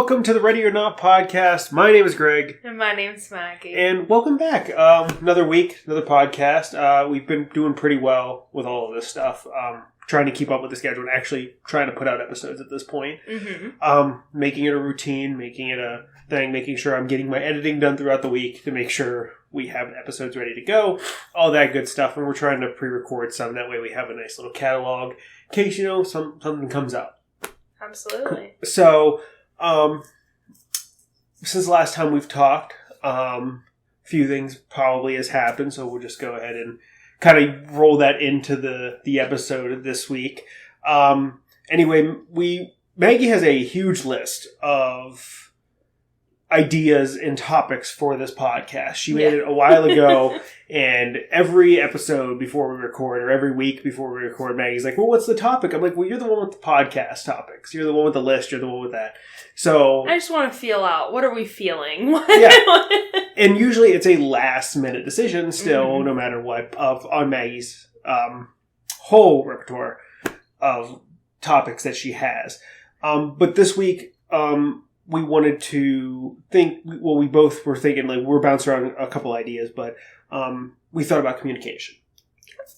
welcome to the Ready or Not podcast. My name is Greg. And my name's Maggie. And welcome back. Another week, another podcast. We've been doing pretty well with all of this stuff. Trying to keep up with the schedule and actually trying to put out episodes at this point. Mm-hmm. Making it a routine, making it a thing, making sure I'm getting my editing done throughout the week to make sure we have episodes ready to go. All that good stuff. And we're trying to pre-record some. That way we have a nice little catalog in case, something comes up. Absolutely. So, since the last time we've talked, a few things probably has happened, so we'll just go ahead and kind of roll that into the episode this week. Anyway, Maggie has a huge list of ideas and topics for this podcast. She made it a while ago, and every episode before we record, or every week before we record, Maggie's like, well, what's the topic? I'm like, well, you're the one with the podcast topics. You're the one with the list. You're the one with that. So I just want to feel out. What are we feeling? Yeah. And usually it's a last minute decision still, no matter what, on Maggie's whole repertoire of topics that she has. But this week, we wanted to we both were thinking, like, we're bouncing around a couple ideas, but we thought about communication.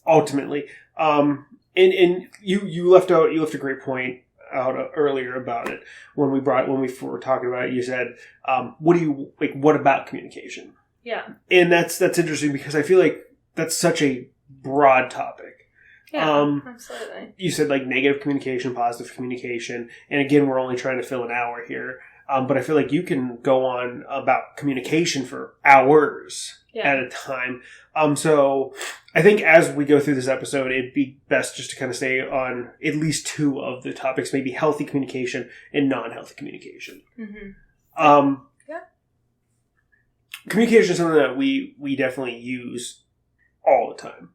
Ultimately. And you left a great point out earlier about it when we were talking about it. You said, what about communication? Yeah. And that's interesting because I feel like that's such a broad topic. Yeah, absolutely. You said like negative communication, positive communication, and again, we're only trying to fill an hour here. But I feel like you can go on about communication for hours at a time. So I think as we go through this episode, it'd be best just to kind of stay on at least two of the topics, maybe healthy communication and non-healthy communication. Mm-hmm. Communication is something that we definitely use all the time.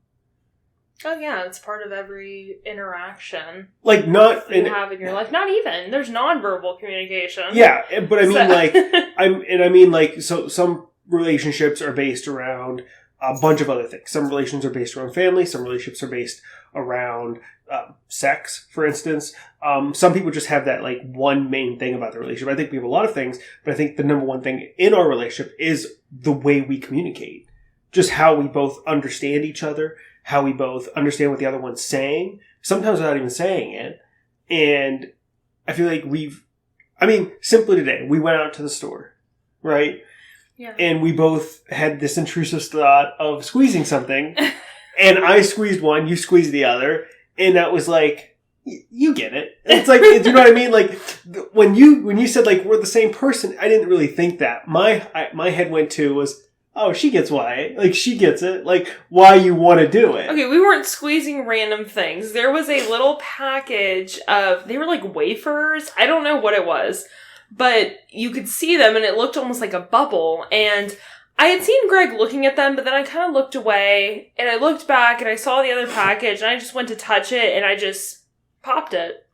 Oh yeah, it's part of every interaction. Like not you have in your life. Not even there's nonverbal communication. Yeah, but I mean so some relationships are based around a bunch of other things. Some relations are based around family. Some relationships are based around sex, for instance. Some people just have that like one main thing about the relationship. I think we have a lot of things, but I think the number one thing in our relationship is the way we communicate. Just how we both understand each other. How we both understand what the other one's saying, sometimes without even saying it. And I feel like simply today, we went out to the store, right? Yeah. And we both had this intrusive thought of squeezing something. And I squeezed one, you squeezed the other. And that was like, you get it. It's like, do you know what I mean? Like, when you said, like, we're the same person, I didn't really think that. My head went to was, oh, she gets why. Like, she gets it. Like, why you want to do it. Okay, we weren't squeezing random things. There was a little package of, they were like wafers. I don't know what it was. But you could see them and it looked almost like a bubble. And I had seen Greg looking at them, but then I kind of looked away. And I looked back and I saw the other package. And I just went to touch it and I just popped it.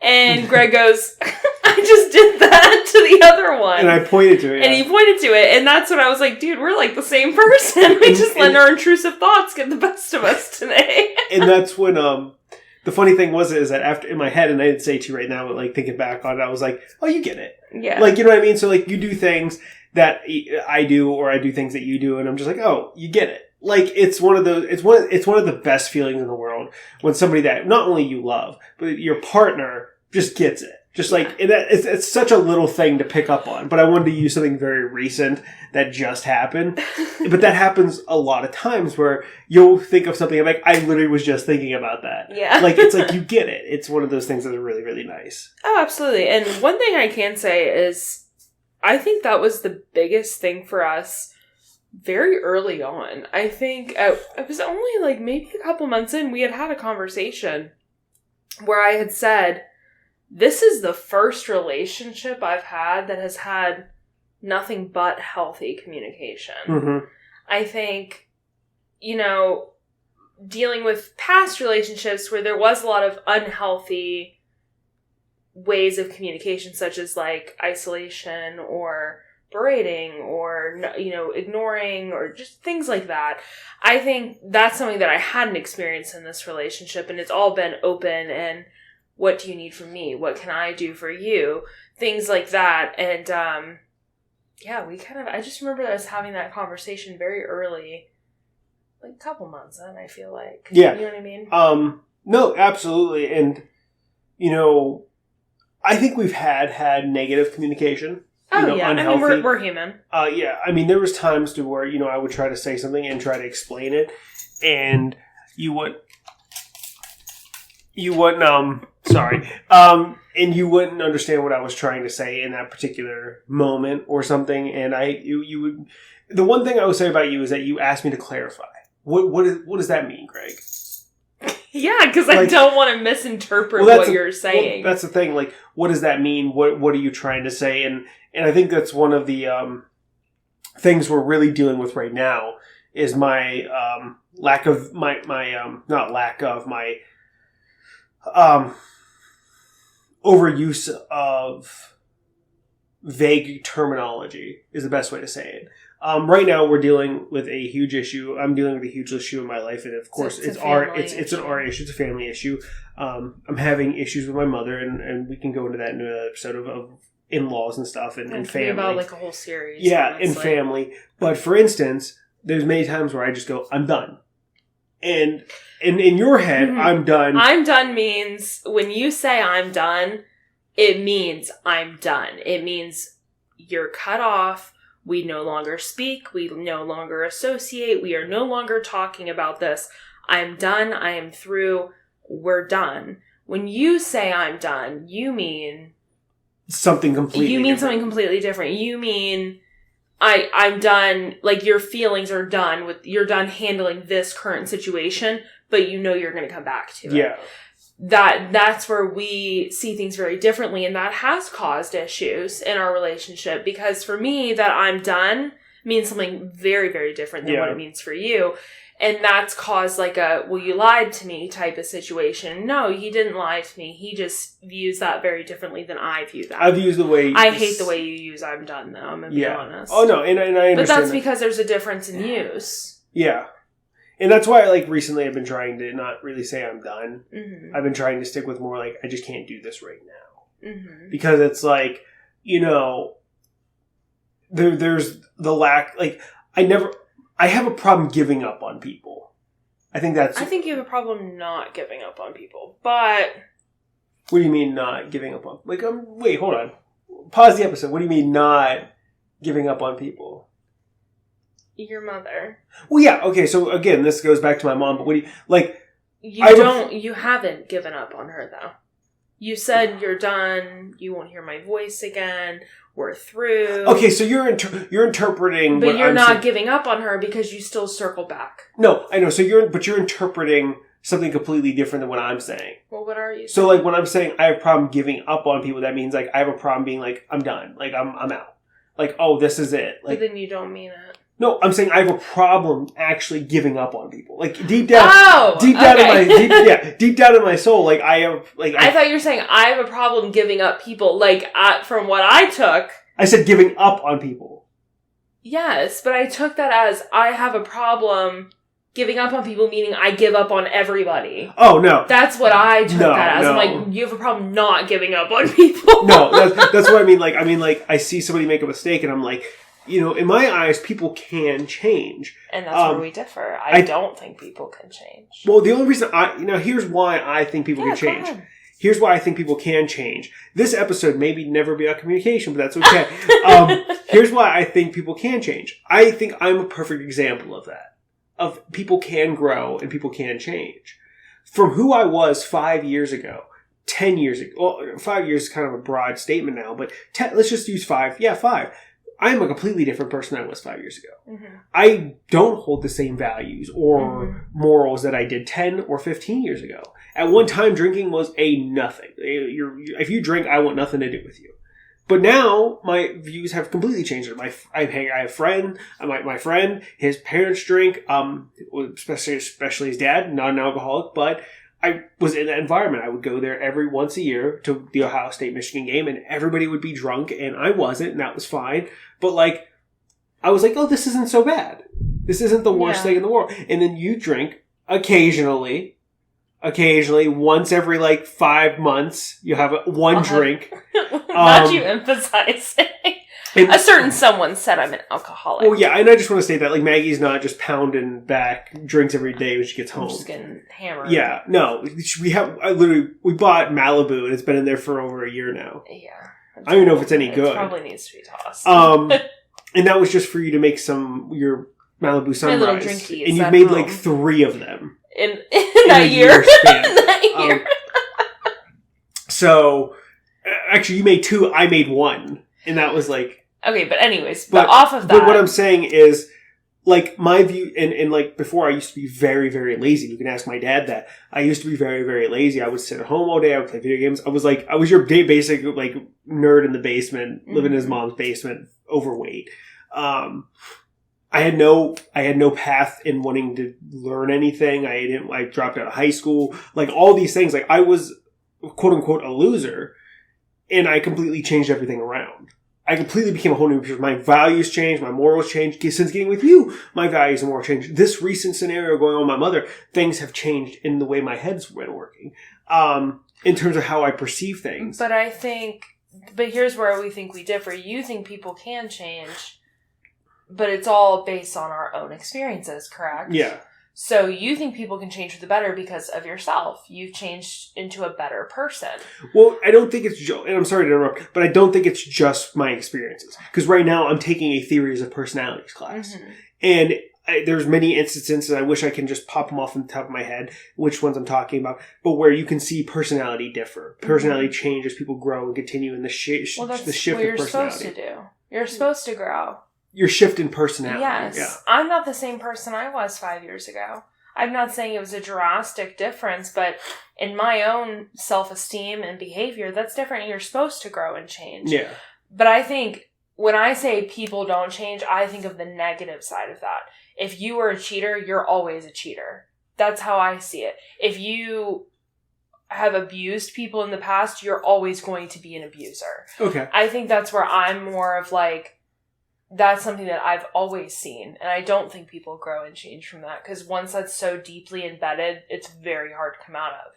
And Greg goes, I just did that to the other one. And I pointed to it. And he pointed to it. And that's when I was like, dude, we're like the same person. We just let our intrusive thoughts get the best of us today. And that's when, the funny thing is that after, in my head, and I didn't say it to you right now, but like thinking back on it, I was like, oh, you get it. Yeah. Like, you know what I mean? So like you do things that I do, or I do things that you do, and I'm just like, oh, you get it. Like, it's one of the best feelings in the world when somebody that not only you love, but your partner just gets it. Just like, it's such a little thing to pick up on, but I wanted to use something very recent that just happened. But that happens a lot of times where you'll think of something, I'm like, I literally was just thinking about that. Yeah. Like, it's like, you get it. It's one of those things that are really, really nice. Oh, absolutely. And one thing I can say is, I think that was the biggest thing for us very early on. I think it was only like maybe a couple months in, we had a conversation where I had said, this is the first relationship I've had that has had nothing but healthy communication. Mm-hmm. I think, dealing with past relationships where there was a lot of unhealthy ways of communication, such as like isolation or berating or, ignoring or just things like that. I think that's something that I hadn't experienced in this relationship, and it's all been open and what do you need from me? What can I do for you? Things like that. And, yeah, I just remember us having that conversation very early, like a couple months in, I feel like. Yeah. You know what I mean? No, absolutely. And, I think we've had negative communication. Yeah. Unhealthy. I mean, we're human. Yeah. I mean, there was times to where, I would try to say something and try to explain it, and you wouldn't, and you wouldn't understand what I was trying to say in that particular moment or something. And you would, the one thing I would say about you is that you asked me to clarify. What does that mean, Greg? Yeah, because I don't want to misinterpret what you're saying. Well, that's the thing. Like, what does that mean? What are you trying to say? And I think that's one of the things we're really dealing with right now is my overuse of vague terminology is the best way to say it. Right now, we're dealing with a huge issue. I'm dealing with a huge issue in my life, and of course, it's an art issue. It's a family issue. I'm having issues with my mother, and we can go into that in another episode of in-laws and stuff and family. About like a whole series. Yeah, and family. But for instance, there's many times where I just go, I'm done. And in your head, I'm done. I'm done means when you say I'm done, it means I'm done. It means you're cut off. We no longer speak. We no longer associate. We are no longer talking about this. I'm done. I am through. We're done. When you say I'm done, you mean something completely different. You mean I'm done, like your feelings are done you're done handling this current situation, but you're going to come back to it. Yeah. That's where we see things very differently, and that has caused issues in our relationship, because for me, that I'm done means something very, very different than what it means for you. And that's caused like you lied to me type of situation. No, he didn't lie to me. He just views that very differently than I view that. I've used the way... I hate the way you use I'm done, though. I'm going to be honest. Oh, no, and I understand. But that's because there's a difference in use. Yeah. And that's why, recently I've been trying to not really say I'm done. Mm-hmm. I've been trying to stick with more I just can't do this right now. Mm-hmm. Because it's there's the lack... I have a problem giving up on people. I think you have a problem not giving up on people, but... What do you mean not giving up on... wait, hold on. Pause the episode. What do you mean not giving up on people? Your mother. Well, yeah, okay, so again, this goes back to my mom, but what do you... You haven't given up on her, though. You said you're done, you won't hear my voice again... We're through. Okay, so you're interpreting, but you're not giving up on her because you still circle back. No, I know. So you're interpreting something completely different than what I'm saying. Well, what are you saying? So when I'm saying I have a problem giving up on people, that means I have a problem being I'm done, I'm out, oh, this is it. But then you don't mean it. No, I'm saying I have a problem actually giving up on people. Deep down, deep down in my soul, I have I thought you were saying I have a problem giving up people. From what I took, I said giving up on people. Yes, but I took that as I have a problem giving up on people, meaning I give up on everybody. Oh no, that's what I took that as. No. I'm you have a problem not giving up on people. No, that's what I mean. I see somebody make a mistake, and I'm in my eyes, people can change. And that's where we differ. I don't think people can change. Well, the only reason here's why I think people can change. Here's why I think people can change. This episode maybe never be about communication, but that's okay. Here's why I think people can change. I think I'm a perfect example of that. Of people can grow and people can change. From who I was 5 years ago, 10 years ago, well, 5 years is kind of a broad statement now, but let's just use 5. Yeah, 5. I am a completely different person than I was 5 years ago. Mm-hmm. I don't hold the same values or morals that I did 10 or 15 years ago. At one time, drinking was a nothing. If you drink, I want nothing to do with you. But now, my views have completely changed. I have a friend, my friend, his parents drink, especially his dad, not an alcoholic, but I was in that environment. I would go there every once a year to the Ohio State-Michigan game, and everybody would be drunk, and I wasn't, and that was fine. But, I was oh, this isn't so bad. This isn't the worst thing in the world. And then you drink occasionally. occasionally. Once every, 5 months, you have one drink. Not you emphasizing. A certain someone said I'm an alcoholic. Well, yeah, and I just want to say that, Maggie's not just pounding back drinks every day when she gets home. I'm just getting hammered. Yeah, no. We bought Malibu, and it's been in there for over a year now. Yeah. I don't even know if it's any good. It probably needs to be tossed. And that was just for you to make your Malibu Sunrise. My little drinkies and you made 3 of them. In that year. So, actually, you made 2, I made 1. And that was Okay, but anyways, but off of that. But what I'm saying is, my view, and before I used to be very, very lazy. You can ask my dad that. I used to be very, very lazy. I would sit at home all day. I would play video games. I was your basic, nerd in the basement, living in his mom's basement, overweight. I had no path in wanting to learn anything. I dropped out of high school. All these things. I was, quote unquote, a loser. And I completely changed everything around. I completely became a whole new person. My values changed. My morals changed. Since getting with you, my values and morals changed. This recent scenario going on with my mother, things have changed in the way my head's been working. In terms of how I perceive things. But here's where we think we differ. You think people can change, but it's all based on our own experiences, correct? Yeah. So you think people can change for the better because of yourself. You've changed into a better person. Well, I don't think it's and I'm sorry to interrupt, but I don't think it's just my experiences. Because right now I'm taking a theories of personalities class. Mm-hmm. And there's many instances, I wish I can just pop them off on the top of my head, which ones I'm talking about, but where you can see personality differ. Personality change as people grow and continue in the shift of personality. That's what you're supposed to do. You're supposed to grow. Your shift in personality. Yes. Yeah. I'm not the same person I was 5 years ago. I'm not saying it was a drastic difference, but in my own self-esteem and behavior, that's different. You're supposed to grow and change. Yeah. But I think when I say people don't change, I think of the negative side of that. If you were a cheater, you're always a cheater. That's how I see it. If you have abused people in the past, you're always going to be an abuser. Okay. I think that's where I'm more of that's something that I've always seen. And I don't think people grow and change from that. Because once that's so deeply embedded, it's very hard to come out of.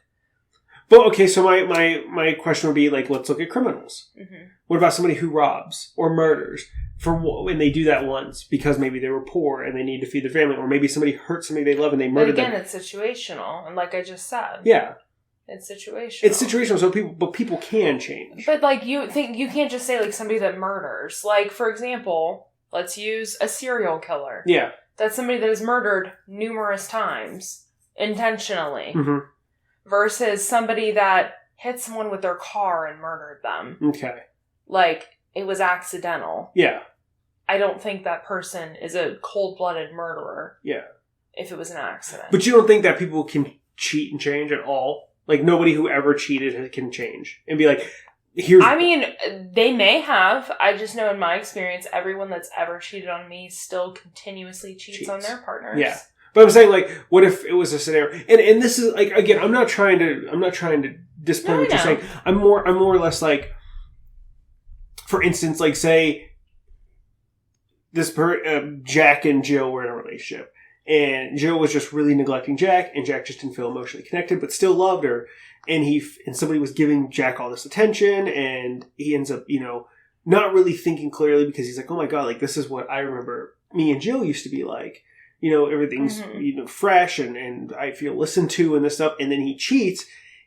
But, okay, so my question would be, let's look at criminals. Mm-hmm. What about somebody who robs or murders? When they do that once because maybe they were poor and they need to feed their family. Or maybe somebody hurt somebody they love and they murdered them. But again, it's situational. And like I just said. Yeah. It's situational. It's situational, so people can change. But you can't just say somebody that murders. For example, let's use a serial killer. Yeah. That's somebody that has murdered numerous times, intentionally. Mm-hmm. Versus somebody that hit someone with their car and murdered them. Okay. It was accidental. Yeah. I don't think that person is a cold-blooded murderer. Yeah. If it was an accident. But you don't think that people can cheat and change at all? Nobody who ever cheated can change and be they may have. I just know in my experience, everyone that's ever cheated on me still continuously cheats on their partners. Yeah. But I'm saying, what if it was a scenario? And this is, again, I'm not trying to display what you're saying. I'm more or less for instance, say, Jack and Jill were in a relationship. And Jill was just really neglecting Jack, and Jack just didn't feel emotionally connected, but still loved her. And somebody was giving Jack all this attention, and he ends up, not really thinking clearly because he's like, oh my God, this is what I remember me and Jill used to be like. Everything's, fresh, and I feel listened to and this stuff. And then he cheats,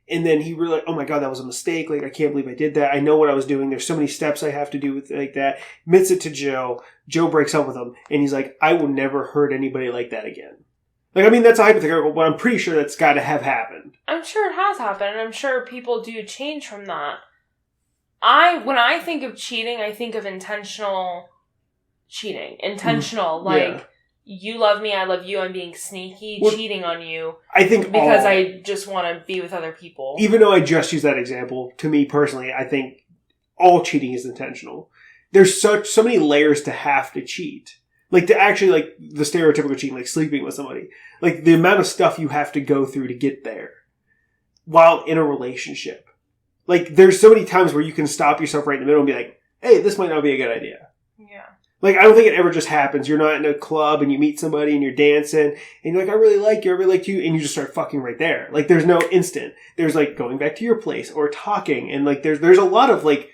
and then he realized, oh my God, that was a mistake. I can't believe I did that. I know what I was doing. There's so many steps I have to do with that. Admits it to Jill. Joe breaks up with him, and he's like, I will never hurt anybody like that again. That's a hypothetical, but I'm pretty sure that's got to have happened. I'm sure it has happened, and I'm sure people do change from that. When I think of cheating, I think of intentional cheating. Intentional, you love me, I love you, I'm being sneaky, cheating on you. I think because I just want to be with other people. Even though I just used that example, to me personally, I think all cheating is intentional. There's so many layers to have to cheat. To actually, the stereotypical cheating, sleeping with somebody. The amount of stuff you have to go through to get there while in a relationship. There's so many times where you can stop yourself right in the middle and be like, hey, this might not be a good idea. Yeah. Like, I don't think it ever just happens. You're not in a club and you meet somebody and you're dancing and you're like, I really like you, I really like you, and you just start fucking right there. Like, there's no instant. There's, like, going back to your place or talking, and, like, there's a lot of, like,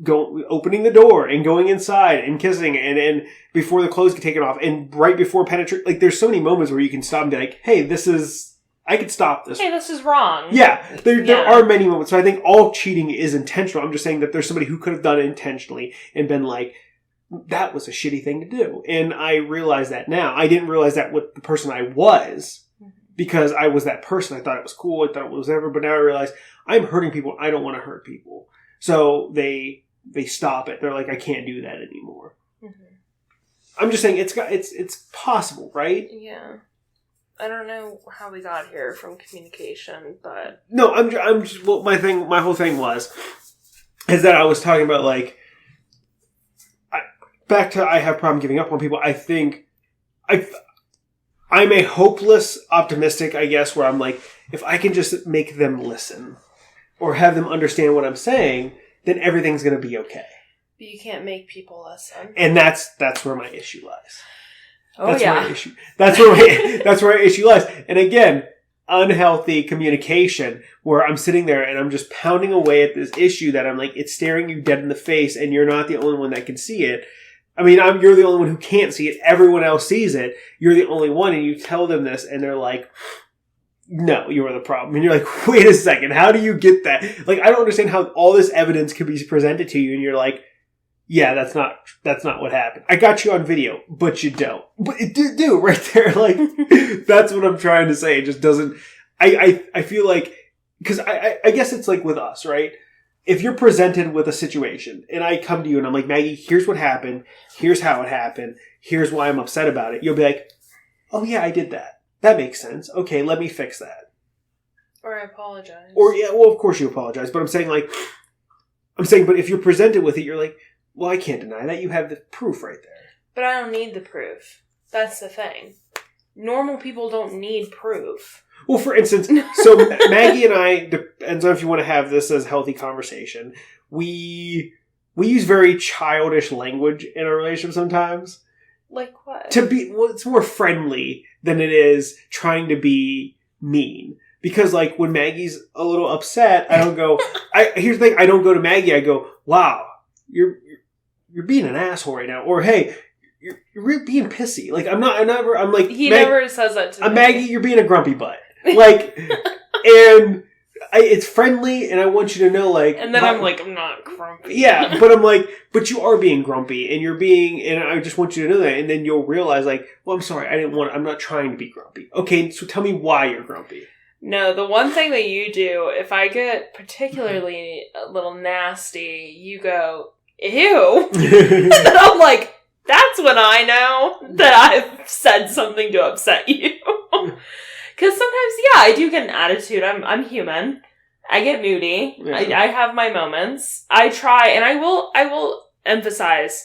opening the door and going inside and kissing and before the clothes get taken off and right before penetration. Like, there's so many moments where you can stop and be like, hey, I could stop this. Hey, this is wrong. Yeah, there are many moments. So I think all cheating is intentional. I'm just saying that there's somebody who could have done it intentionally and been like, that was a shitty thing to do. And I realize that now. I didn't realize that with the person I was, because I was that person. I thought it was cool. I thought it was whatever. But now I realize I'm hurting people. I don't want to hurt people. So they stop it. They're like, I can't do that anymore. Mm-hmm. I'm just saying it's possible, right? Yeah. I don't know how we got here from communication, but no, I'm just well, my whole thing is that I was talking about, like, back to I have problem giving up on people. I think I'm a hopeless optimistic, I guess, where I'm like, if I can just make them listen or have them understand what I'm saying, then everything's going to be okay. But you can't make people listen, and that's where my issue lies. That's my issue. That's where my issue lies. And again, unhealthy communication where I'm sitting there and I'm just pounding away at this issue that I'm like, it's staring you dead in the face and you're not the only one that can see it. I mean, you're the only one who can't see it. Everyone else sees it. You're the only one, and you tell them this and they're like, no, you are the problem. And you're like, wait a second, how do you get that? Like, I don't understand how all this evidence could be presented to you and you're like, yeah, that's not what happened. I got you on video, but you don't. But it do right there. Like, that's what I'm trying to say. It just doesn't, I feel like, because I guess it's like with us, right? If you're presented with a situation and I come to you and I'm like, Maggie, here's what happened. Here's how it happened. Here's why I'm upset about it. You'll be like, oh yeah, I did that. That makes sense. Okay, let me fix that. Or I apologize. Or, yeah, well, of course you apologize. But but if you're presented with it, you're like, well, I can't deny that. You have the proof right there. But I don't need the proof. That's the thing. Normal people don't need proof. Well, for instance, so Maggie and I, depends on if you want to have this as healthy conversation, we use very childish language in our relationship sometimes. Like what? It's more friendly than it is trying to be mean. Because, like, when Maggie's a little upset, I don't go, here's the thing, I don't go to Maggie, I go, wow, you're being an asshole right now. Or, hey, you're being pissy. Like, I'm like... He never says that to me. Maggie, you're being a grumpy butt. Like, and it's friendly, and I want you to know, like... And then I'm like, I'm not grumpy. Yeah, but I'm like, but you are being grumpy, and I just want you to know that, and then you'll realize, like, well, I'm sorry, I'm not trying to be grumpy. Okay, so tell me why you're grumpy. No, the one thing that you do, if I get particularly a little nasty, you go, ew. And then I'm like, that's when I know that I've said something to upset you. Because sometimes, yeah, I do get an attitude. I'm human. I get moody. Yeah. I have my moments. I try, and I will emphasize,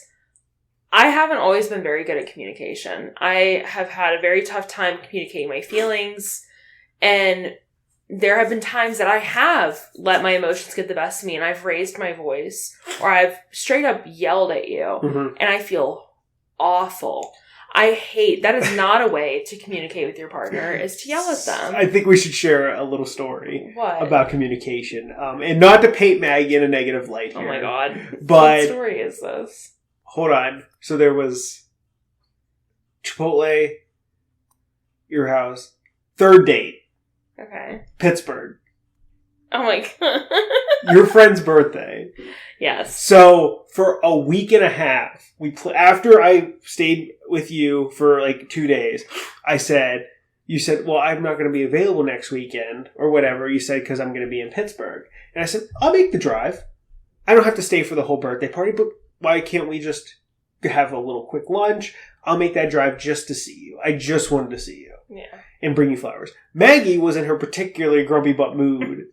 I haven't always been very good at communication. I have had a very tough time communicating my feelings. And there have been times that I have let my emotions get the best of me and I've raised my voice or I've straight up yelled at you and I feel awful. I hate, that is not a way to communicate with your partner, is to yell at them. I think we should share a little story what? About communication. And not to paint Maggie in a negative light here. Oh my God. But what story is this? Hold on. So there was Chipotle, your house, third date. Okay. Pittsburgh. Oh my God. Your friend's birthday. Yes. So for a week and a half, after I stayed with you for like 2 days, you said, well, I'm not going to be available next weekend or whatever. You said, because I'm going to be in Pittsburgh. And I said, I'll make the drive. I don't have to stay for the whole birthday party, but why can't we just have a little quick lunch? I'll make that drive just to see you. I just wanted to see you. Yeah. And bring you flowers. Maggie was in her particularly grumpy butt mood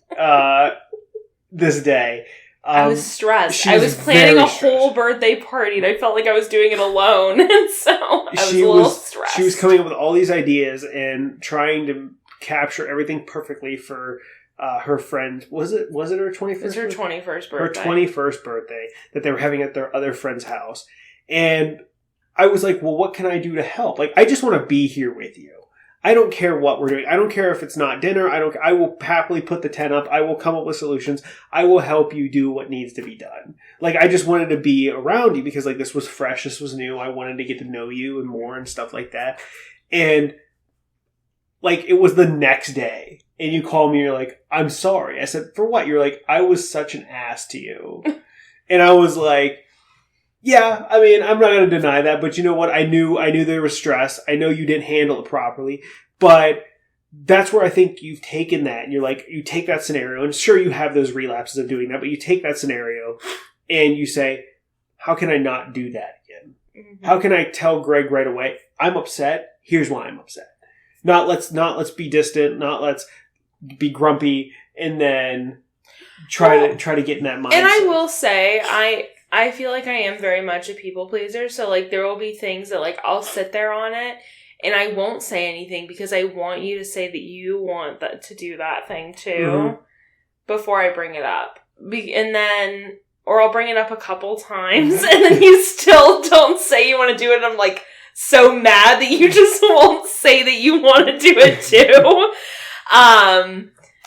this day. I was stressed. I was planning a whole birthday party and I felt like I was doing it alone. And so I was a little stressed. She was coming up with all these ideas and trying to capture everything perfectly for her friend. Was it her 21st? It was her 21st birthday. Her 21st birthday that they were having at their other friend's house. And I was like, well, what can I do to help? Like, I just want to be here with you. I don't care what we're doing. I don't care if it's not dinner. I will happily put the tent up. I will come up with solutions. I will help you do what needs to be done. Like, I just wanted to be around you because, like, this was fresh. This was new. I wanted to get to know you and more and stuff like that. And, like, it was the next day. And you call me and you're like, I'm sorry. I said, for what? You're like, I was such an ass to you. And I was like, yeah, I mean, I'm not going to deny that, but you know what? I knew there was stress. I know you didn't handle it properly, but that's where I think you've taken that and you're like, you take that scenario and sure you have those relapses of doing that, but you take that scenario and you say, how can I not do that again? Mm-hmm. How can I tell Greg right away, I'm upset. Here's why I'm upset. Not let's be distant. Not let's be grumpy and then try to get in that mindset. And I will say, I feel like I am very much a people pleaser. So, like, there will be things that, like, I'll sit there on it and I won't say anything because I want you to say that you want to do that thing too before I bring it up. And then, or I'll bring it up a couple times and then you still don't say you want to do it. And I'm, like, so mad that you just won't say that you want to do it too.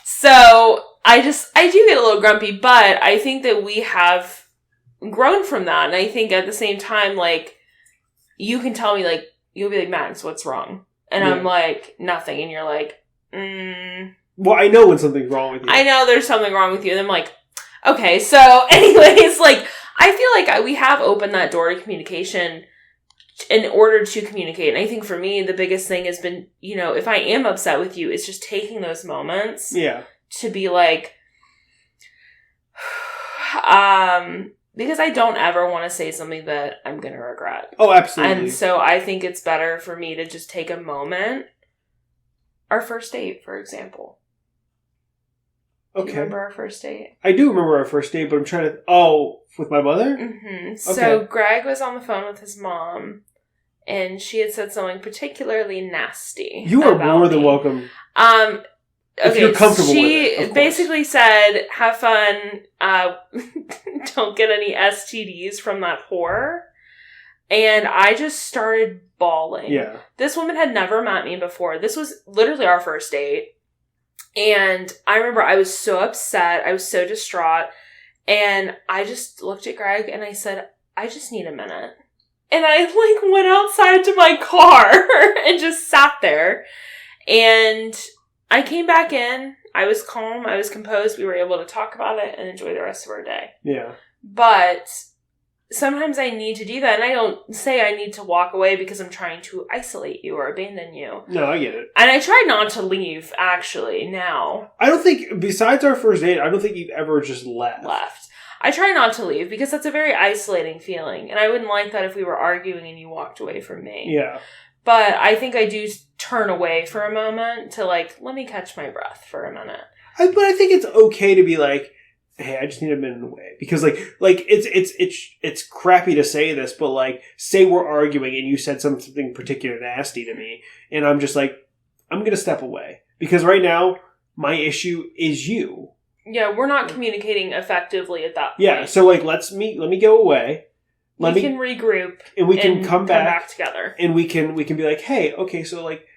So I do get a little grumpy, but I think that we have grown from that. And I think at the same time, like, you can tell me, like, you'll be like, Max, what's wrong? And I'm like, nothing. And you're like, Well, I know when something's wrong with you. I know there's something wrong with you. And I'm like, okay. So anyways, like, I feel like we have opened that door to communication in order to communicate. And I think for me, the biggest thing has been, you know, if I am upset with you, it's just taking those moments to be like, because I don't ever want to say something that I'm going to regret. Oh, absolutely. And so I think it's better for me to just take a moment. Our first date, for example. Okay. Do you remember our first date? I do remember our first date, but I'm trying to... Oh, with my mother? Mm-hmm. Okay. So Greg was on the phone with his mom, and she had said something particularly nasty. You are more than welcome. If you're comfortable with it, she basically said, have fun, don't get any STDs from that whore. And I just started bawling. Yeah. This woman had never met me before. This was literally our first date. And I remember I was so upset. I was so distraught. And I just looked at Greg and I said, I just need a minute. And I, like, went outside to my car and just sat there. And I came back in. I was calm. I was composed. We were able to talk about it and enjoy the rest of our day. Yeah. But sometimes I need to do that. And I don't say I need to walk away because I'm trying to isolate you or abandon you. No, I get it. And I try not to leave, actually, now. I don't think, besides our first date, I don't think you've ever just left. I try not to leave because that's a very isolating feeling. And I wouldn't like that if we were arguing and you walked away from me. Yeah. But I think I do turn away for a moment to, like, let me catch my breath for a minute. But I think it's okay to be like, hey, I just need a minute away. Because, like it's crappy to say this, but, like, say we're arguing and you said something particularly nasty to me, and I'm just like, I'm going to step away. Because right now, my issue is you. Yeah, we're not communicating effectively at that point. Yeah, so, like, let me go away. We can regroup. And we can come back together. And we can be like, hey, okay, so, like,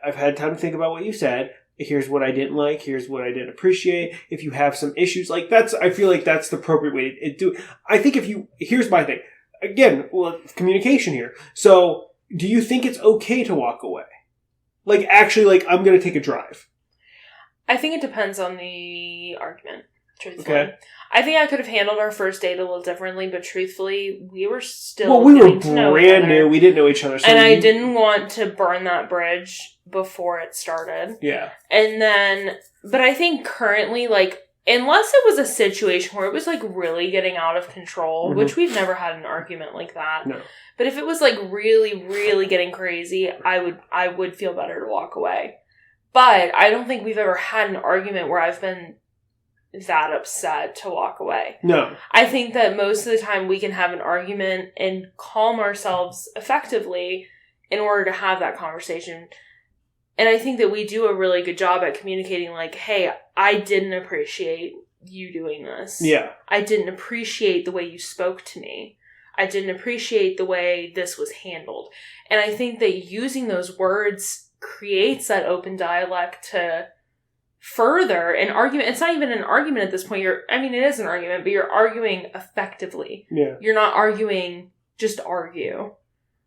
I've had time to think about what you said. Here's what I didn't like. Here's what I didn't appreciate. If you have some issues, like, I feel like that's the appropriate way to do it. I think here's my thing. Again, communication here. So, do you think it's okay to walk away? Like, actually, like, I'm going to take a drive. I think it depends on the argument, truthfully. Okay. I think I could have handled our first date a little differently, but truthfully, we were still we were brand new. We didn't know each other. So and I didn't want to burn that bridge before it started. Yeah. And then, but I think currently, like, unless it was a situation where it was, like, really getting out of control, which we've never had an argument like that. No. But if it was, like, really, really getting crazy, I would feel better to walk away. But I don't think we've ever had an argument where I've been that upset to walk away. No. I think that most of the time we can have an argument and calm ourselves effectively in order to have that conversation. And I think that we do a really good job at communicating, like, hey, I didn't appreciate you doing this. Yeah. I didn't appreciate the way you spoke to me. I didn't appreciate the way this was handled. And I think that using those words creates that open dialect to further an argument. It's not even an argument at this point. It is an argument, but you're arguing effectively. Yeah. You're not arguing just to argue.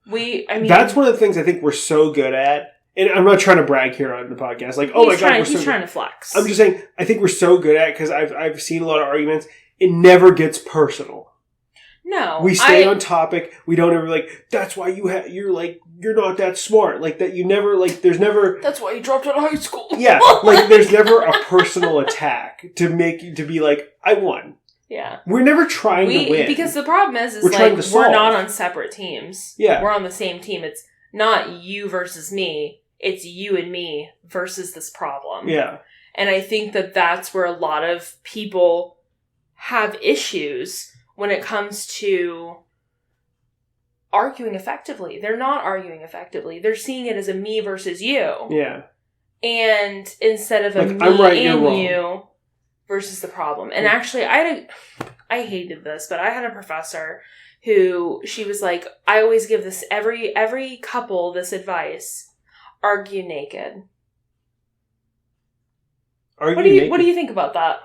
That's one of the things I think we're so good at. And I'm not trying to brag here on the podcast. Like, oh my God, he's trying to flex. I'm just saying, I think we're so good at it because I've seen a lot of arguments. It never gets personal. No. We stay on topic. We don't ever that's why you're not that smart. Like that you never, there's never. That's why you dropped out of high school. Yeah. There's never a personal attack to make you to be like, I won. Yeah. We're never trying to win. Because the problem is we're not on separate teams. Yeah. We're on the same team. It's not you versus me. It's you and me versus this problem. Yeah. And I think that that's where a lot of people have issues when it comes to arguing effectively. They're not arguing effectively. They're seeing it as a me versus you. Yeah. And instead of a me I'm right, and you versus the problem. And actually, I hated this, but I had a professor who, she was like, I always give this, every couple this advice, argue naked. What do you think about that?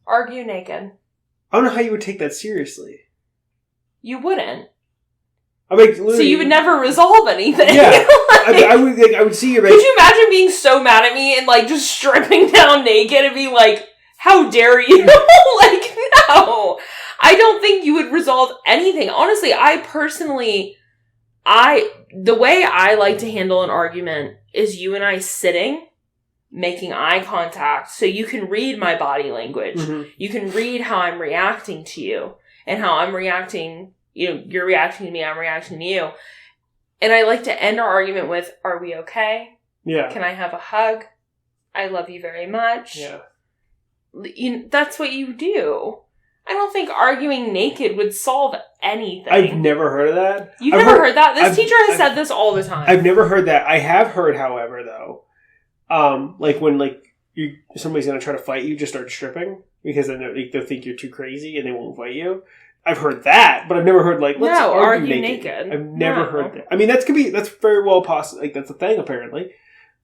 Argue naked. I don't know how you would take that seriously. You wouldn't. So you would never resolve anything. Yeah. I would see you. Could you imagine being so mad at me and just stripping down naked and being like, how dare you? No. I don't think you would resolve anything. Honestly, the way I like to handle an argument is you and I sitting, making eye contact, so you can read my body language. Mm-hmm. You can read how I'm reacting to you and how I'm reacting. You're reacting to me, I'm reacting to you. And I like to end our argument with, are we okay? Yeah. Can I have a hug? I love you very much. Yeah. That's what you do. I don't think arguing naked would solve anything. I've never heard of that. You've never heard that? This teacher has said this all the time. I've never heard that. I have heard, however, though, when somebody's going to try to fight you, just start stripping because then they'll think you're too crazy and they won't fight you. I've heard that, but I've never heard let's argue naked. I've never heard that. I mean, that's very well possible. That's a thing apparently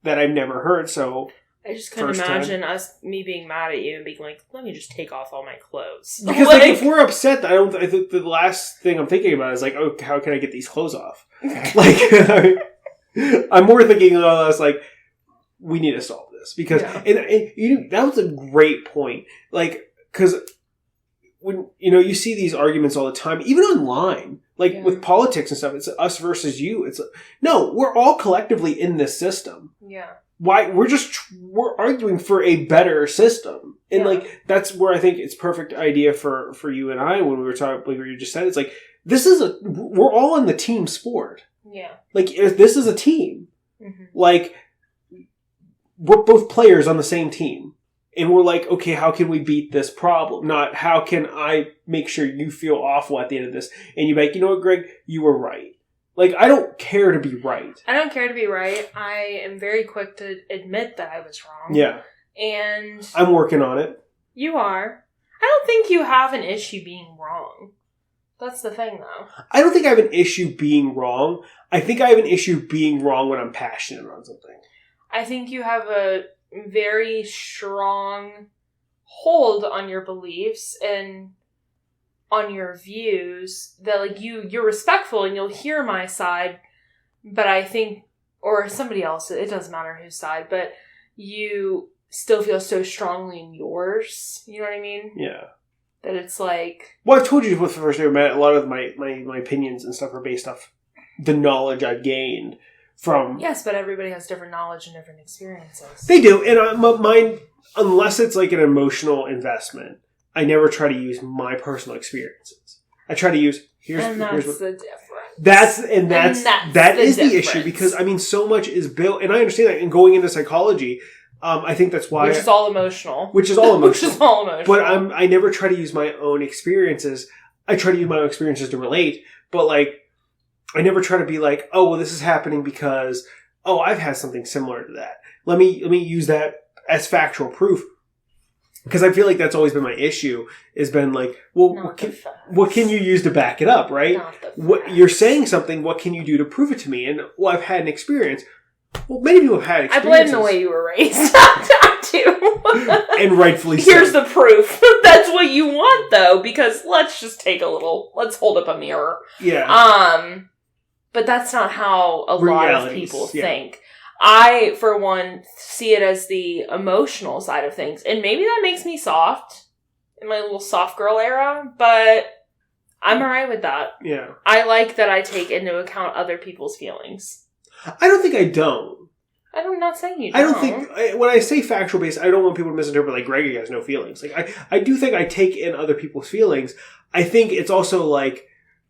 that I've never heard. So I just couldn't imagine me being mad at you and being like, let me just take off all my clothes. Because if we're upset, I think the last thing I'm thinking about is how can I get these clothes off? I'm more thinking of we need to solve this because and that was a great point. Because when you see these arguments all the time, even online, with politics and stuff, it's us versus you. It's no, we're all collectively in this system. Yeah. Why we're arguing for a better system, and that's where I think it's perfect idea for you and I when we were talking. Like you just said, it's we're all in the team sport. Yeah. This is a team. Mm-hmm. We're both players on the same team. And we're okay, how can we beat this problem? Not how can I make sure you feel awful at the end of this? And you're like, you know what, Greg? You were right. I don't care to be right. I don't care to be right. I am very quick to admit that I was wrong. Yeah. And I'm working on it. You are. I don't think you have an issue being wrong. That's the thing, though. I don't think I have an issue being wrong. I think I have an issue being wrong when I'm passionate on something. I think you have a very strong hold on your beliefs and on your views that you're respectful and you'll hear my side, but I think, or somebody else, it doesn't matter whose side, but you still feel so strongly in yours. You know what I mean? Yeah. That it's well, I've told you with the first time we met, a lot of my opinions and stuff are based off the knowledge I've gained from... Yes, but everybody has different knowledge and different experiences. They do, and mine, unless it's an emotional investment, I never try to use my personal experiences. I try to use the difference. That is the issue because so much is built, and I understand that. And going into psychology, I think that's why which is all emotional. But I never try to use my own experiences. I try to use my own experiences to relate, but I never try to be oh, well, this is happening because I've had something similar to that. Let me use that as factual proof. Because I feel like that's always been my issue, has been like, well, what can you use to back it up, right? What you're saying something, what can you do to prove it to me? And, well, I've had an experience. Well, many people have had experiences. I blame the way you were raised, too. And rightfully so. Here's the proof. That's what you want, though, because let's hold up a mirror. Yeah. But that's not how a lot of people think. I, for one, see it as the emotional side of things. And maybe that makes me soft in my little soft girl era, but I'm alright with that. Yeah. I like that I take into account other people's feelings. I don't think I don't. I'm not saying you don't. I don't think, when I say factual based, I don't want people to misinterpret like Greg has no feelings. Like, I do think I take in other people's feelings. I think it's also like,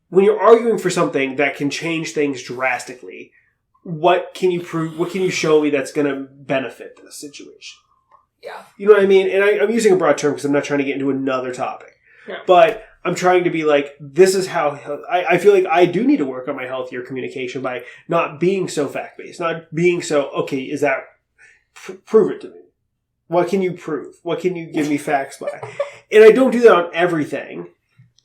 when you're arguing for something that can change things drastically, what can you prove? What can you show me that's going to benefit this situation? Yeah. You know what I mean? And I'm using a broad term because I'm not trying to get into another topic. No. But I'm trying to be like, this is how... I feel like I do need to work on my healthier communication by not being so fact-based. Not being so, okay, is that... prove it to me. What can you prove? What can you give me facts by? And I don't do that on everything.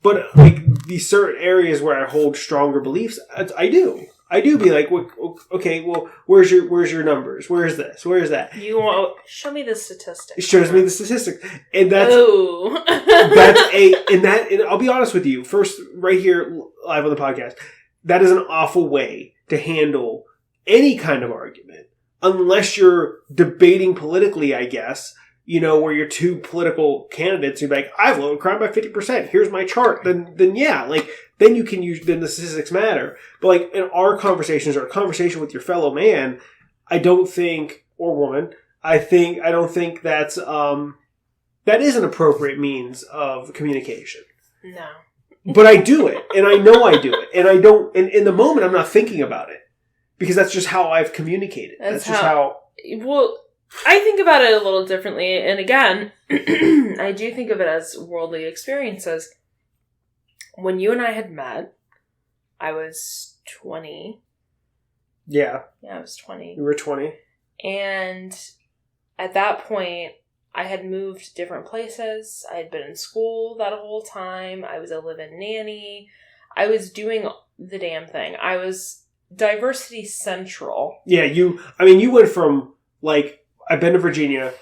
But like these certain areas where I hold stronger beliefs, I do. I do be like, okay, well, where's your numbers? Where's this? Where's that? You want show me the statistics. It shows me the statistics, and that's and I'll be honest with you. First, right here live on the podcast, that is an awful way to handle any kind of argument, unless you're debating politically, I guess. You know, where you're two political candidates, you're like, I've lowered crime by 50%. Here's my chart. Then yeah, like, then you can use, then the statistics matter. But like, in our conversations or a conversation with your fellow man, I don't think, or woman, I don't think that's, that is an appropriate means of communication. No. But I do it, and I know I do it, and I don't, and in the moment, I'm not thinking about it. Because that's just how I've communicated. That's just how... Well... I think about it a little differently, and again, I do think of it as worldly experiences. When you and I had met, I was 20. Yeah. Yeah, I was 20. You were 20. And at that point, I had moved different places. I had been in school that whole time. I was a live-in nanny. I was doing the damn thing. I was diversity central. Yeah, you went from, like... I've been to Virginia,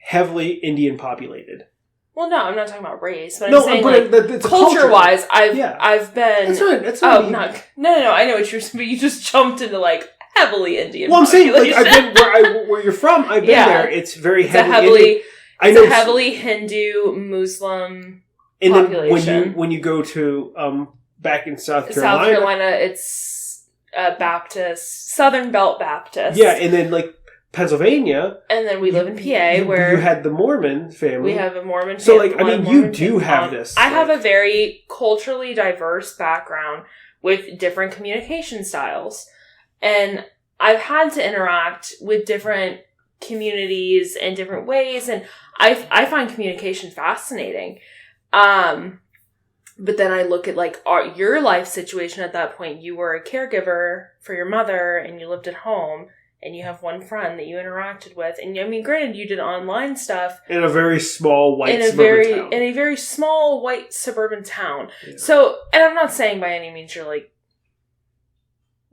heavily Indian populated. Well, no, I'm not talking about race, but I'm saying, like, culture-wise, I've been... That's not... Oh, no, I know what you're saying, but you just jumped into, like, heavily Indian Well, I'm saying, like, I've been, where you're from, I've been there, it's heavily heavily Hindu, Muslim population. And then when you go to, back in South Carolina... it's Baptist, Southern Belt Baptist. Yeah, and then, like, Pennsylvania. And then we live in PA where... You had the Mormon family. We have a Mormon family. So, like, I mean, you do have this. I have a very culturally diverse background with different communication styles. And I've had to interact with different communities in different ways. And I find communication fascinating. But then I look at, like, your life situation at that point. You were a caregiver for your mother and you lived at home. And you have one friend that you interacted with. And, I mean, granted, you did online stuff. In a very small white suburban town. In a very small white suburban town. Yeah. So, and I'm not saying by any means you're, like,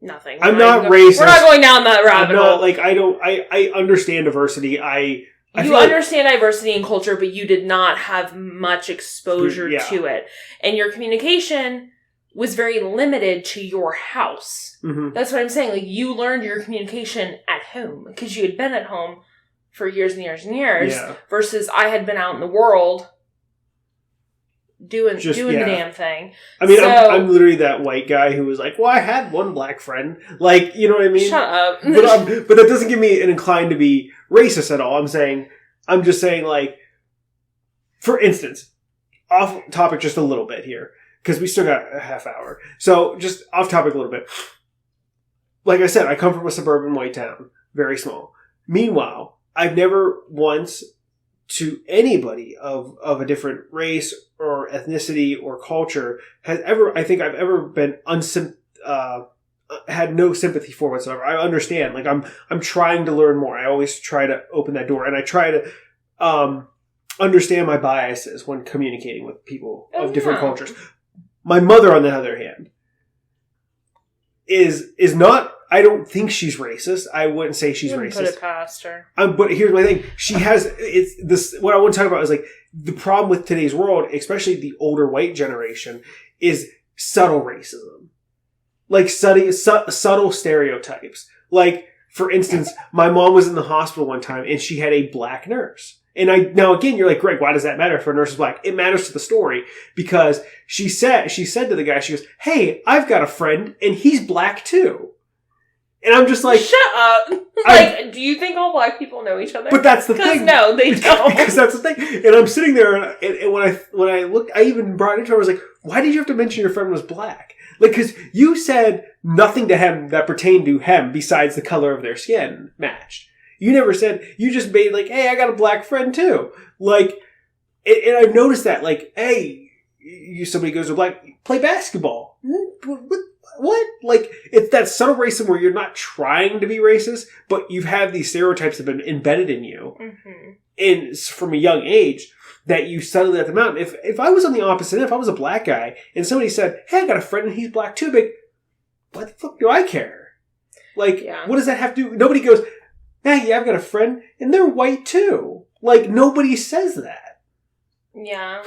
nothing. I'm not racist. We're not going down that rabbit hole. Like, I understand diversity. I understand diversity in culture, but you did not have much exposure to it. And your communication was very limited to your house. Mm-hmm. That's what I'm saying. Like, you learned your communication at home because you had been at home for years and years and years. Yeah. Versus I had been out in the world doing the damn thing. I mean, I'm literally that white guy who was like, well, I had one black friend. Like, you know what I mean? Shut up. But that doesn't give me an inclined to be racist at all. I'm just saying, like, for instance, off topic just a little bit here. Because we still got a half hour. So, just off topic a little bit. Like I said, I come from a suburban white town. Very small. Meanwhile, I've never once, to anybody of a different race or ethnicity or culture, I've ever been had no sympathy for whatsoever. I understand. Like, I'm trying to learn more. I always try to open that door. And I try to, understand my biases when communicating with people of different cultures. My mother, on the other hand, is not. I don't think she's racist. I wouldn't say she's racist. Put it past her. But here's my thing: she has. It's this. What I want to talk about is like the problem with today's world, especially the older white generation, is subtle racism, like subtle stereotypes. Like, for instance, my mom was in the hospital one time and she had a black nurse. And now again, you're like, Greg, why does that matter if a nurse is black? It matters to the story because she said to the guy, she goes, "Hey, I've got a friend and he's black too." And I'm just like, shut up. Like, do you think all black people know each other? But that's the thing. No, they don't. Because that's the thing. And I'm sitting there and when I looked, I even brought it to her, I was like, why did you have to mention your friend was black? Like, because you said nothing to him that pertained to him besides the color of their skin matched. You never said, you just made like, hey, I got a black friend too. Like, and I've noticed that, like, hey, somebody goes to black, play basketball. What? Like, it's that subtle racism where you're not trying to be racist, but you've had these stereotypes that have been embedded in you. Mm-hmm. And from a young age, that you subtly let them out. If I was on the opposite end, if I was a black guy, and somebody said, hey, I got a friend and he's black too, big, what the fuck do I care? Like, What does that have to do? Nobody goes, Maggie, I've got a friend and they're white too. Like, nobody says that. Yeah.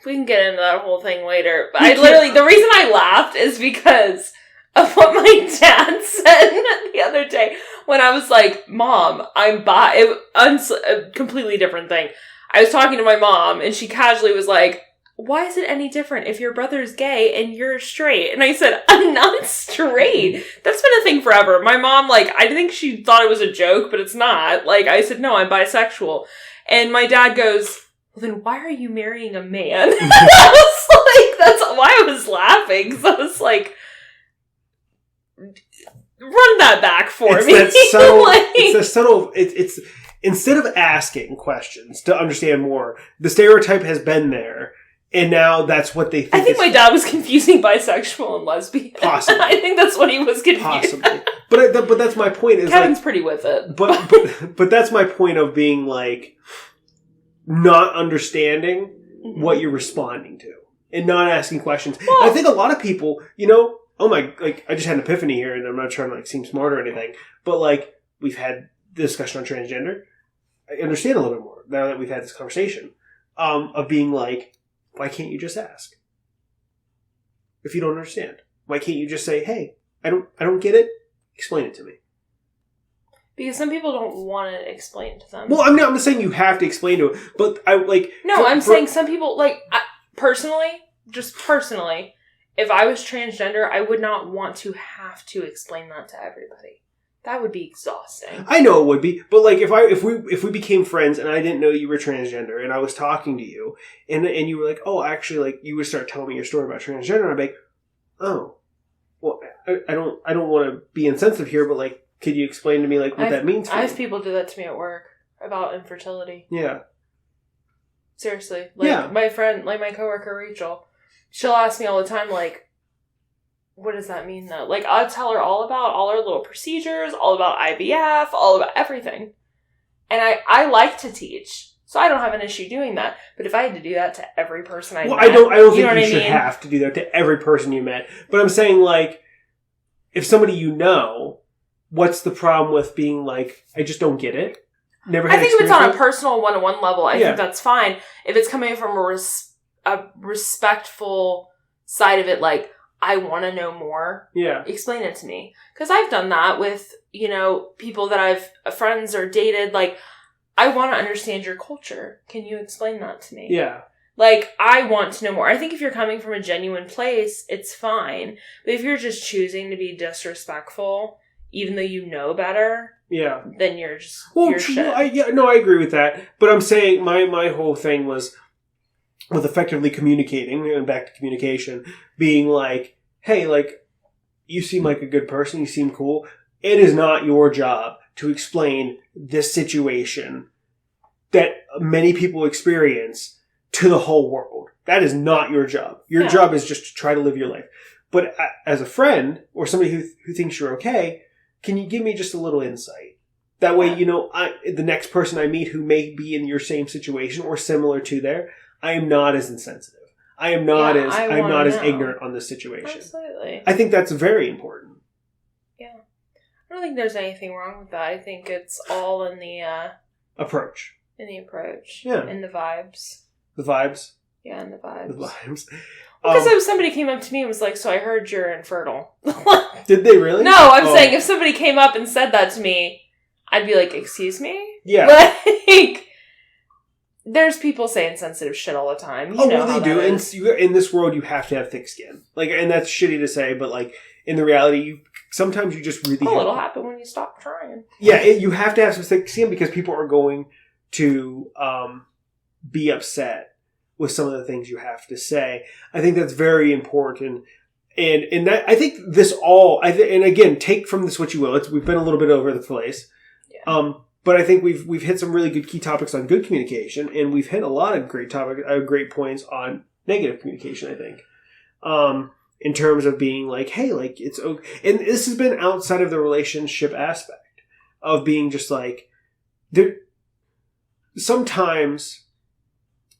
We can get into that whole thing later. But the reason I laughed is because of what my dad said the other day when I was like, Mom, I'm bi. A completely different thing. I was talking to my mom and she casually was like, why is it any different if your brother's gay and you're straight? And I said, I'm not straight. That's been a thing forever. My mom, like, I think she thought it was a joke, but it's not. Like, I said, no, I'm bisexual. And my dad goes, well, then why are you marrying a man? And I was like, that's why I was laughing. Because I was like, run that back for me. It's a subtle, it's instead of asking questions to understand more, the stereotype has been there. And now that's what they think. I think my dad was confusing bisexual and lesbian. Possibly. I think that's what he was confusing. Possibly. But that's my point. Is Kevin's like, pretty with it. But that's my point of being like, not understanding what you're responding to. And not asking questions. Well, I think a lot of people, I just had an epiphany here and I'm not trying to like seem smart or anything. But like, we've had the discussion on transgender. I understand a little bit more now that we've had this conversation. Of being like, why can't you just ask? If you don't understand, why can't you just say, "Hey, I don't get it. Explain it to me." Because some people don't want to explain to them. Well, I'm not saying you have to explain to it, but I like. No, I'm saying some people personally, if I was transgender, I would not want to have to explain that to everybody. That would be exhausting. I know it would be, but like if we became friends and I didn't know you were transgender and I was talking to you and you were like, oh, actually, like you would start telling me your story about transgender and I'd be like, oh, well, I don't want to be insensitive here, but like, could you explain to me like what that means? I have people do that to me at work about infertility. Yeah. Seriously, my friend, like my coworker Rachel, she'll ask me all the time, like, what does that mean, though? Like, I'll tell her all about all our little procedures, all about IVF, all about everything. And I like to teach, so I don't have an issue doing that. But if I had to do that to every person I met... I don't think you should have to do that to every person you met. But I'm saying, like, if somebody you know, what's the problem with being like, I just don't get it? Never had I think if it's on a personal one-on-one level, I think that's fine. If it's coming from a respectful side of it, like, I want to know more. Yeah. Explain it to me. Because I've done that with, people that I've friends or dated. Like, I want to understand your culture. Can you explain that to me? Yeah. Like, I want to know more. I think if you're coming from a genuine place, it's fine. But if you're just choosing to be disrespectful, even though you know better, then you're just you're shit. I agree with that. But I'm saying my whole thing was with effectively communicating, and back to communication, being like, hey, like, you seem like a good person, you seem cool. It is not your job to explain this situation that many people experience to the whole world. That is not your job. Your job is just to try to live your life. But as a friend, or somebody who thinks you're okay, can you give me just a little insight? That way, you know, the next person I meet who may be in your same situation or similar to there, I am not as insensitive. I am not as ignorant on this situation. Absolutely. I think that's very important. Yeah. I don't think there's anything wrong with that. I think it's all in the approach. In the approach. Yeah. In the vibes. The vibes? Yeah, in the vibes. The vibes. Because if somebody came up to me and was like, so I heard you're infertile. Did they really? No, I'm saying if somebody came up and said that to me, I'd be like, excuse me? Yeah. Like, there's people saying sensitive shit all the time. You know well, they do. And in this world, you have to have thick skin. Like, and that's shitty to say, but like, in the reality, sometimes you just really it'll happen when you stop trying. Yeah, you have to have some thick skin because people are going to be upset with some of the things you have to say. I think that's very important. And that, I think this all, and again, take from this what you will. We've been a little bit over the place. Yeah. But I think we've hit some really good key topics on good communication, and we've hit a lot of great points on negative communication, I think. In terms of being like, hey, like, it's okay. And this has been outside of the relationship aspect of being just like, there, sometimes,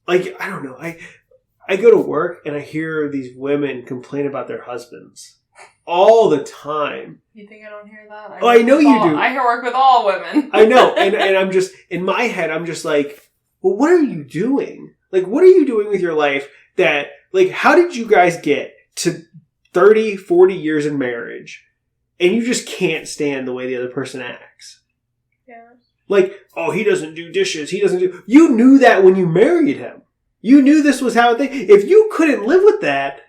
like, I don't know, I go to work and I hear these women complain about their husbands all the time. You think I don't hear that? I know you do. I work with all women. I know. And I'm just, in my head, I'm just like, well, what are you doing? Like, what are you doing with your life that, like, how did you guys get to 30, 40 years in marriage and you just can't stand the way the other person acts? Yeah. Like, oh, he doesn't do dishes. You knew that when you married him. You knew this was how if you couldn't live with that.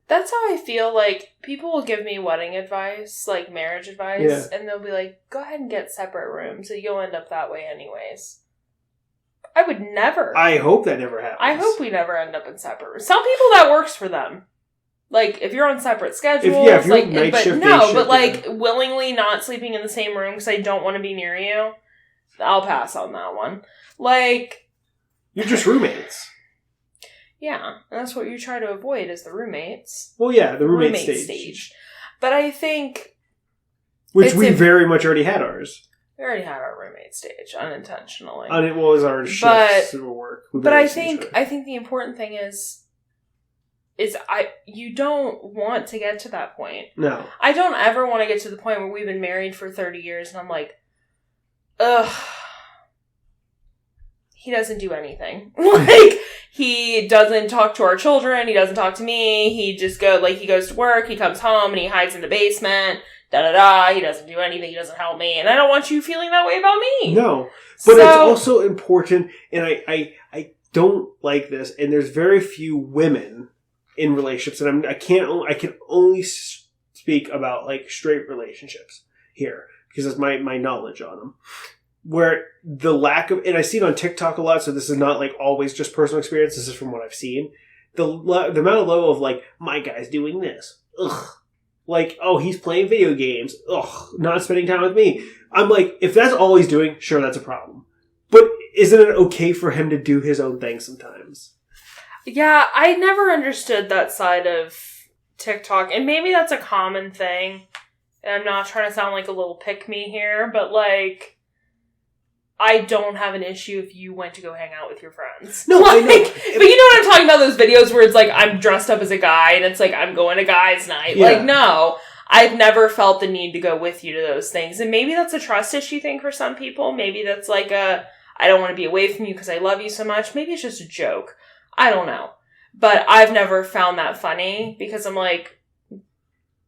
That's how I feel. Like, people will give me wedding advice, like marriage advice, and they'll be like, go ahead and get separate rooms, so you'll end up that way anyways. I would never. I hope that never happens. I hope we never end up in separate rooms. Some people that works for them. Like, if you're on separate schedules, if you're like, night but shift, no, day but shift, like, willingly not sleeping in the same room because I don't want to be near you, I'll pass on that one. Like, you're just roommates. Yeah, and that's what you try to avoid is the roommates. Well, yeah, the roommate stage. But I think... Which we very much already had ours. We already had our roommate stage, unintentionally. And it was our shifts of work. But I think the important thing is you don't want to get to that point. No. I don't ever want to get to the point where we've been married for 30 years and I'm like, ugh, he doesn't do anything. Like, he doesn't talk to our children. He doesn't talk to me. He just he goes to work. He comes home and he hides in the basement. He doesn't do anything. He doesn't help me. And I don't want you feeling that way about me. No. But it's also important, and I don't like this, and there's very few women in relationships, and I can only speak about like straight relationships here, because that's my knowledge on them. Where the lack of, and I see it on TikTok a lot, so this is not like always just personal experience, this is from what I've seen. The amount of level of like, my guy's doing this. Ugh. Like, oh, he's playing video games. Ugh. Not spending time with me. I'm like, if that's all he's doing, sure, that's a problem. But isn't it okay for him to do his own thing sometimes? Yeah, I never understood that side of TikTok, and maybe that's a common thing. And I'm not trying to sound like a little pick-me here, but like, I don't have an issue if you went to go hang out with your friends. No, like, I know. But you know what I'm talking about? Those videos where it's like, I'm dressed up as a guy and it's like, I'm going to guys' night. Yeah. Like, no. I've never felt the need to go with you to those things. And maybe that's a trust issue thing for some people. Maybe that's like I don't want to be away from you because I love you so much. Maybe it's just a joke. I don't know. But I've never found that funny because I'm like,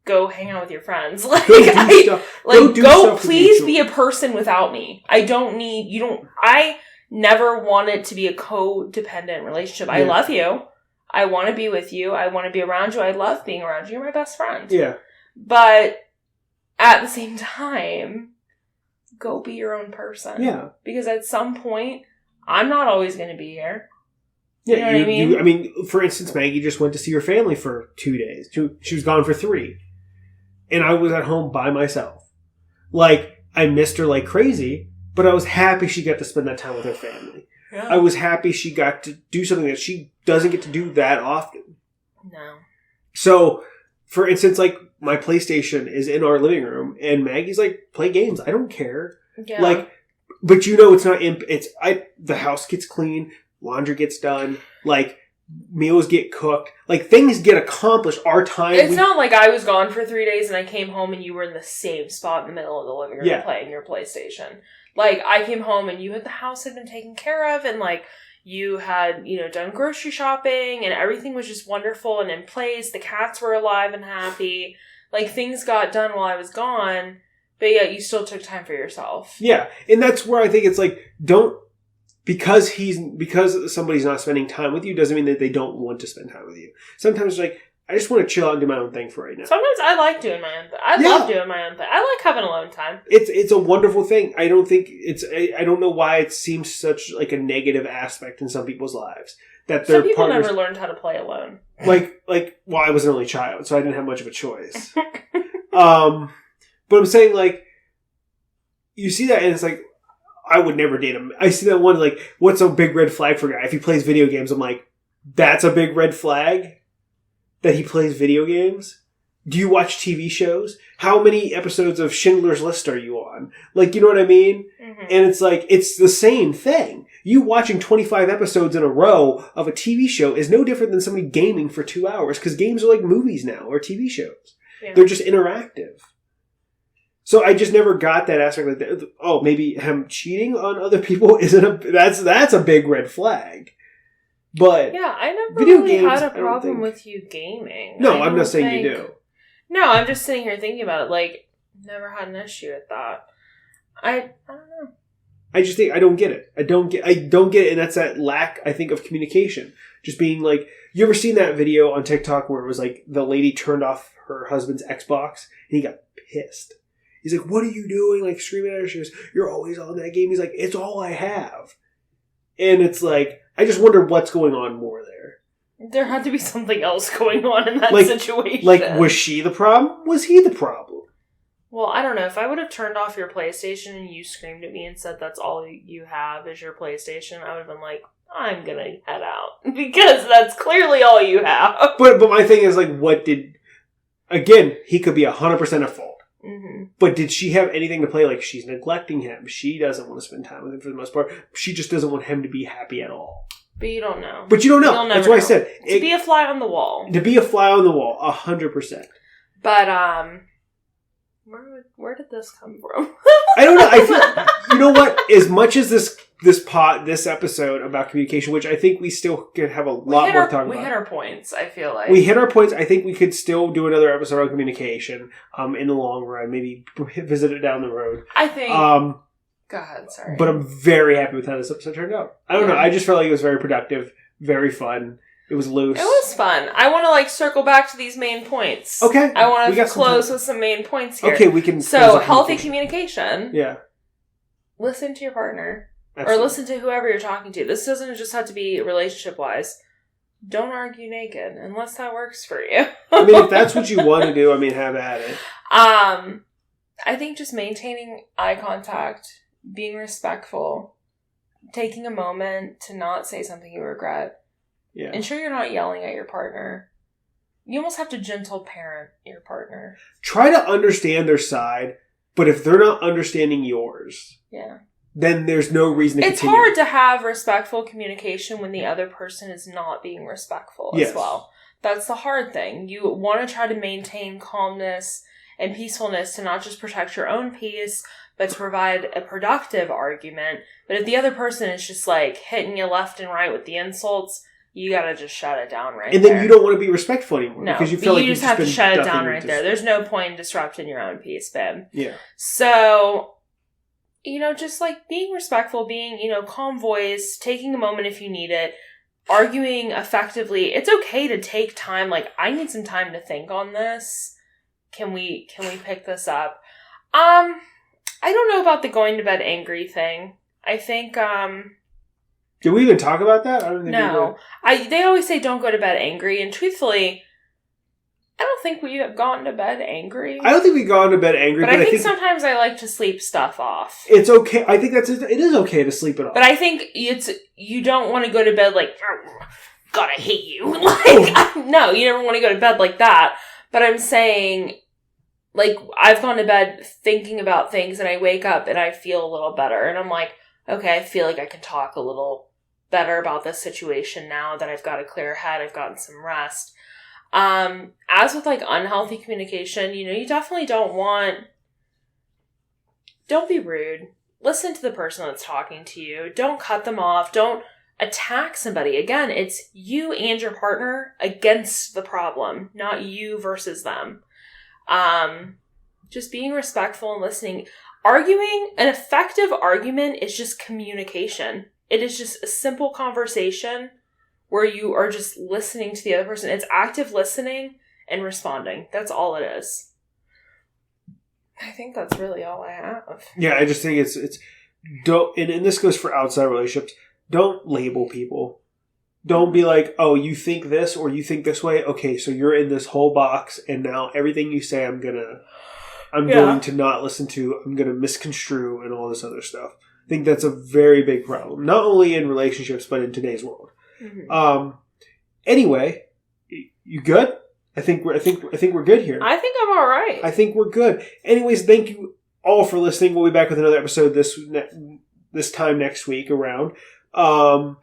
go hang out with your friends. Like, go please be a person without me. I never want it to be a codependent relationship. Yeah. I love you. I want to be with you. I want to be around you. I love being around you. You're my best friend. Yeah. But at the same time, go be your own person. Yeah. Because at some point, I'm not always going to be here. Yeah, you know what I mean? For instance, Maggie just went to see her family for 2 days. She was gone for 3. And I was at home by myself. Like, I missed her like crazy, but I was happy she got to spend that time with her family. Yeah. I was happy she got to do something that she doesn't get to do that often. No. So, for instance, like, my PlayStation is in our living room, and Maggie's like, play games. I don't care. Yeah. Like, but it's not, the house gets clean, laundry gets done, like, meals get cooked, like, things get accomplished. Our time. It's not like I was gone for 3 days and I came home and you were in the same spot in the middle of the living room playing your PlayStation. Like, I came home and the house had been taken care of, and like, you had, done grocery shopping, and everything was just wonderful and in place. The cats were alive and happy. Like, things got done while I was gone, but yet you still took time for yourself. Yeah, and that's where I think it's like, because somebody's not spending time with you doesn't mean that they don't want to spend time with you. Sometimes it's like, I just want to chill out and do my own thing for right now. Sometimes I like doing my own thing. I love doing my own thing. I like having alone time. It's a wonderful thing. I don't know why it seems such like a negative aspect in some people's lives. That their some people partners, never learned how to play alone. Well, I was an only child, so I didn't have much of a choice. But I'm saying, like, you see that and it's like, I would never date him. I see that one, like, what's a big red flag for a guy? If he plays video games, I'm like, that's a big red flag? That he plays video games? Do you watch TV shows? How many episodes of Schindler's List are you on? Like, you know what I mean? Mm-hmm. And it's like, it's the same thing. You watching 25 episodes in a row of a TV show is no different than somebody gaming for 2 hours, because games are like movies now, or TV shows. Yeah. They're just interactive. So I just never got that aspect. Like that. Oh, maybe him cheating on other people that's a big red flag. But yeah, I never really had a problem with you gaming. No, I'm not saying you do. No, I'm just sitting here thinking about it. Like, never had an issue with that. I don't know. I just think I don't get it. I don't get it, and that's that lack, I think, of communication. Just being like, you ever seen that video on TikTok where it was like the lady turned off her husband's Xbox and he got pissed. He's like, "What are you doing?" Like, screaming at her. She goes, "You're always on that game." He's like, "It's all I have." And it's like, I just wonder what's going on more there. There had to be something else going on in that situation. Like, was she the problem? Was he the problem? Well, I don't know. If I would have turned off your PlayStation and you screamed at me and said that's all you have is your PlayStation, I would have been like, I'm gonna head out. Because that's clearly all you have. But my thing is, like, again, he could be 100% at fault. Mm-hmm. But did she have anything to play? Like, she's neglecting him. She doesn't want to spend time with him for the most part. She just doesn't want him to be happy at all. But you don't know. But you don't know. That's why I said. To be a fly on the wall. To be a fly on the wall. 100%. But, where did this come from? I don't know. I feel, you know what? As much as this episode about communication, which I think we still could have a lot more to talk about. We hit our points, I feel like. We hit our points. I think we could still do another episode on communication in the long run. Maybe visit it down the road. I think... Go ahead, sorry. But I'm very happy with how this episode turned out. I don't know. I just felt like it was very productive, very fun. It was loose. It was fun. I want to, circle back to these main points. Okay. I want to close with some main points here. Okay, we can... So, healthy communication. Yeah. Listen to your partner. Absolutely. Or listen to whoever you're talking to. This doesn't just have to be relationship-wise. Don't argue naked, unless that works for you. I mean, if that's what you want to do, have at it. I think just maintaining eye contact, being respectful, taking a moment to not say something you regret. Yeah. Ensure you're not yelling at your partner. You almost have to gentle parent your partner. Try to understand their side, but if they're not understanding yours, then there's no reason to continue. It's hard to have respectful communication when the other person is not being respectful as well. That's the hard thing. You want to try to maintain calmness and peacefulness to not just protect your own peace, but to provide a productive argument. But if the other person is just hitting you left and right with the insults, you gotta just shut it down right there. And then you don't want to be respectful anymore. No, because you feel like you just have to shut it down right there. There's no point in disrupting your own peace, babe. Yeah. So, just being respectful, being, calm voice, taking a moment if you need it, arguing effectively. It's okay to take time. I need some time to think on this. Can we pick this up? I don't know about the going to bed angry thing. I think, Did we even talk about that? I don't think no. They always say don't go to bed angry, and truthfully, I don't think we have gone to bed angry. I don't think we've gone to bed angry, but I think sometimes I like to sleep stuff off. It's okay. I think it is okay to sleep it off. But I think you don't want to go to bed God, I hate you. No, you never want to go to bed like that. But I'm saying like, I've gone to bed thinking about things and I wake up and I feel a little better. And I'm like, okay, I feel like I can talk a little better about this situation now that I've got a clear head. I've gotten some rest. As with like unhealthy communication, you definitely don't be rude. Listen to the person that's talking to you. Don't cut them off. Don't attack somebody. Again, it's you and your partner against the problem, not you versus them. Just being respectful and listening. An effective argument is just communication. It is just a simple conversation where you are just listening to the other person. It's active listening and responding. That's all it is. I think that's really all I have. Yeah, I just think it's don't, and this goes for outside relationships. Don't label people. Don't be like, oh, you think this or you think this way. Okay, so you're in this whole box, and now everything you say, I'm going to not listen to. I'm going to misconstrue and all this other stuff. I think that's a very big problem, not only in relationships but in today's world. Mm-hmm. Anyway, you good? I think we're good here. I think I'm all right. I think we're good. Anyways, thank you all for listening. We'll be back with another episode this time next week around. You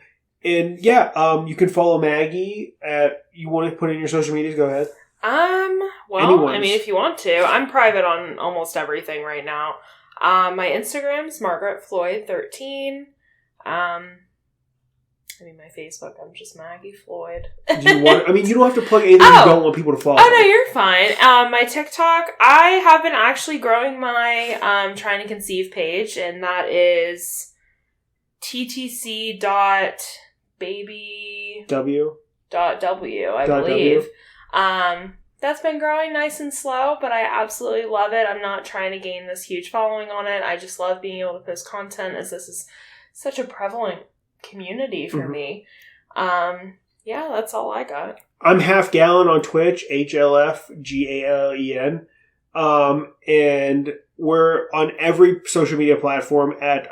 can follow Maggie at, you want to put in your social medias? Go ahead. Well, I mean, if you want to, I'm private on almost everything right now. My Instagram's MargaretFloyd13. My Facebook, I'm just Maggie Floyd. You don't have to plug anything you don't want people to follow. Oh, no, you're fine. My TikTok, I have been actually growing my Trying to Conceive page, and that is ttc.baby.w, I believe. That's been growing nice and slow, but I absolutely love it. I'm not trying to gain this huge following on it. I just love being able to post content, as this is such a prevalent community for me. That's all I got. I'm Half Gallon on Twitch, HLFGALEN. And we're on every social media platform at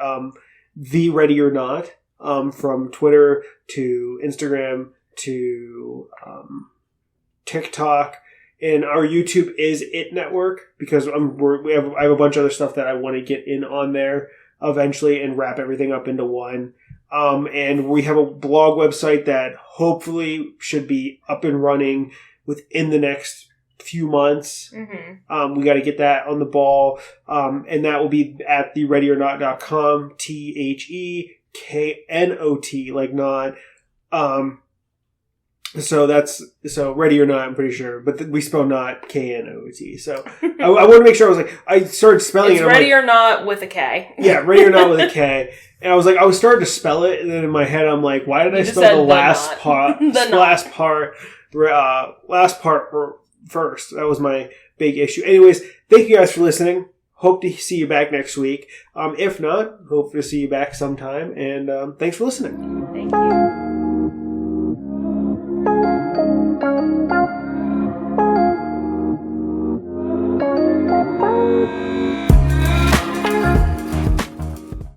The Ready or Not, from Twitter to Instagram to TikTok. And our YouTube is It Network, because I have a bunch of other stuff that I want to get in on there eventually and wrap everything up into one. And we have a blog website that hopefully should be up and running within the next few months. Mm-hmm. We got to get that on the ball. And that will be at thereadyornot.com, THEKNOT, like not. So ready or not, I'm pretty sure, but we spell not KNOT. So I want to make sure. I started spelling it's it. Ready or Not with a K. Yeah, Ready or Not with a K. And I was starting to spell it, and then in my head I'm like, why did I spell the last part? last part first. That was my big issue. Anyways, thank you guys for listening. Hope to see you back next week. If not, hope to see you back sometime. And thanks for listening. Thank you.